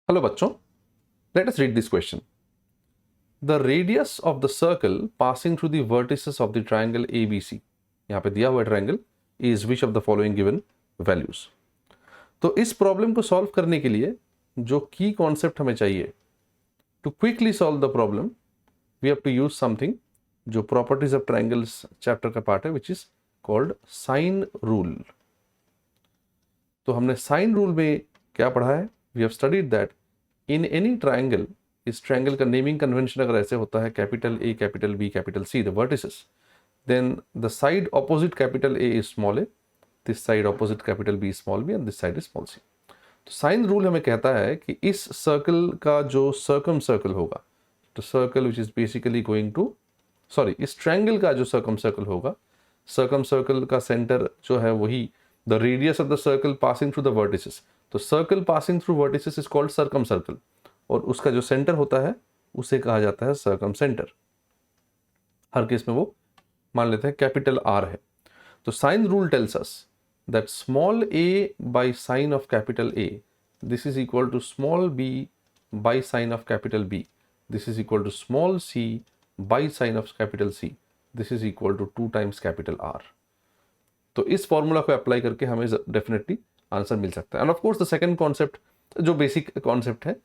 Hello बच्चों, let us read this question. The radius of the circle passing through the vertices of the triangle ABC, यहाँ पे दिया हुआ triangle, is which of the following given values. तो इस problem को solve करने के लिए जो की कॉन्सेप्ट हमें चाहिए to quickly solve the problem, we have to use something जो प्रॉपर्टीज ऑफ ट्रायंगल्स चैप्टर का पार्ट है, which is called sine rule. तो हमने साइन रूल में क्या पढ़ा है? We have studied that in any triangle, इस ट्रायंगल का नेमिंग कन्वेंशन अगर ऐसे होता है, capital A, capital B, capital C, the vertices, then the side opposite capital A is small a, this side opposite capital B small b, and this side is small c. तो sine rule हमें कहता है कि इस circle का जो circumcircle होगा, तो circle which is basically going to, sorry, इस ट्रायंगल का जो सर्कम सर्कल होगा, सर्कम सर्कल का सेंटर जो है वही the radius of the circle passing through the vertices. तो circle passing through vertices is called circumcircle, और उसका जो सेंटर होता है उसे कहा जाता है सर्कम सेंटर. हर केस में वो मान लेते हैं कैपिटल R है. तो sine rule tells us that small a by sine of capital A, this is equal to small b by sine of capital B, this is equal to small c by sine of capital C, this is equal to 2 times capital R. तो इस formula को apply करके हमें definitely answer मिल सकता है. End of course the second concept जो basic concept है,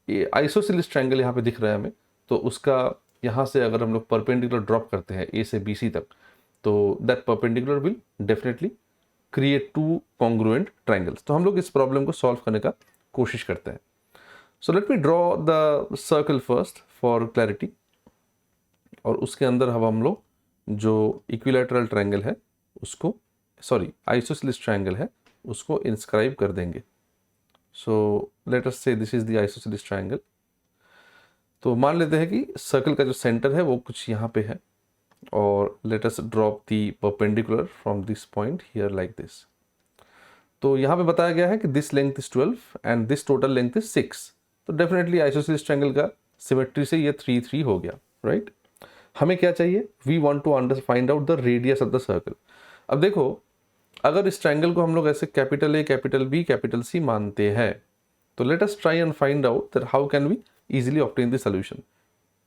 ये आइसोसेलेस ट्रायंगल यहाँ पे दिख रहा है हमें, तो उसका यहाँ से अगर हम लोग परपेंडिकुलर ड्रॉप करते हैं A से BC तक, तो that perpendicular will definitely create 2 congruent triangles. तो हम लोग इस प्रॉब्लम को सॉल्व करने का कोशिश करते हैं. So let me draw the circle first for clarity, और उसके अंदर अब हम लोग जो इक्विलैटरल ट्रायंगल है उसको, सॉरी आइसोसेलेस ट्रायंगल है उसको इंस्क्राइब कर देंगे. सो लेट अस से this is the isosceles triangle. तो मान लेते हैं कि सर्कल का जो सेंटर है वो कुछ यहाँ पे है, और let us drop the perpendicular from this point here like this. तो यहाँ पे बताया गया है कि this length is 12 and this total length is 6. तो डेफिनेटली आइसोसेलेस ट्रायंगल का सिमेट्री से ये 3 हो गया, राइट? हमें क्या चाहिए? We want to find out the radius of the circle. अब देखो, अगर इस ट्रायंगल को हम लोग ऐसे capital A, capital B, capital C मानते हैं, तो let us try and find out that how can we easily obtain the solution.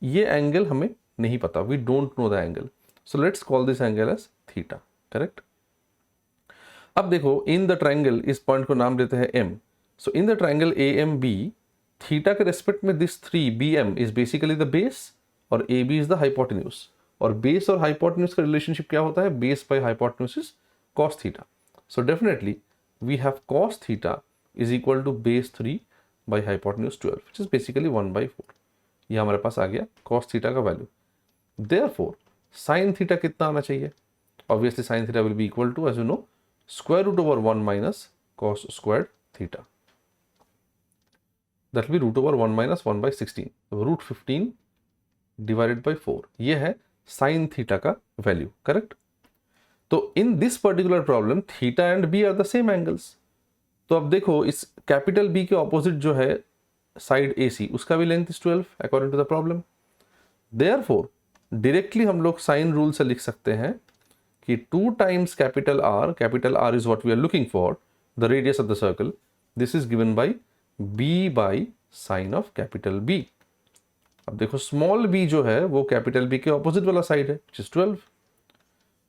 ये एंगल हमें नहीं पता, we don't know the angle, so let's call this angle as theta, correct? अब देखो, in the triangle, इस point को नाम देते हैं M. So in the triangle AMB, theta के रेस्पेक्ट में this 3 BM is basically the base और AB इज द हाइपोटेन्यूज. और बेस और हाइपोटेन्यूज का रिलेशनशिप क्या होता है? Base by hypotenuse is cos theta. So definitely we have cos theta is equal to base 3 by hypotenuse 12, which is basically 1/4. ये हमारे पास आ गया cos theta का वैल्यू. Therefore sin theta कितना आना चाहिए? Obviously sin theta will be equal to, as you know, square root over 1 minus cos squared theta. That will be root over 1 minus 1 by 16. So root 15 divided by 4. ये है sin theta का value, correct? तो in this particular problem theta and b are the same angles. तो अब देखो, इस capital B के opposite जो है साइड AC, उसका भी length is 12 according to the problem. Therefore directly हम लोग साइन रूल से लिख सकते हैं कि 2 times capital R is what we are looking for, the radius of the circle, this is given by B by sine of capital B. अब देखो, small b जो है वो कैपिटल B के ऑपोजिट वाला साइड है, विच इज 12,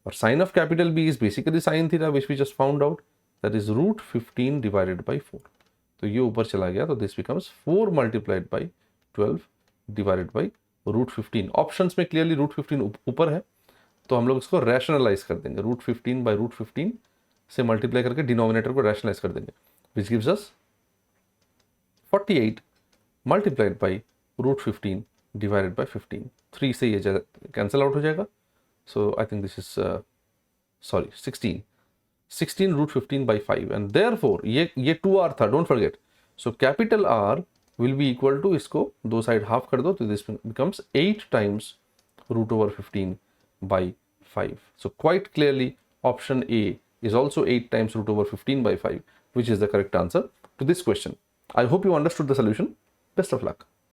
और sine of capital B is basically sine theta, which we just found out, that is root 15 divided by 4. तो ये ऊपर चला गया, तो this becomes 4 multiplied by 12 divided by root 15. Options में क्लियरली रूट 15 ऊपर है, तो हम लोग इसको रैशनलाइज कर देंगे. रूट 15 बाई रूट 15 से मल्टीप्लाई करके डिनोमिनेटर को रैशनलाइज कर देंगे, which gives us 48 multiplied by root 15 divided by 15. 3 से ये कैंसिल आउट हो जाएगा. So I think this is 16 root 15 by 5, and therefore ये 2R था, don't forget. So capital R will be equal to, इसको दो साइड हाफ कर दो, तो this becomes 8 times root over 15 by 5. So quite clearly option A is also 8 times root over 15 by 5, which is the correct answer to this question. I hope you understood the solution. Best of luck.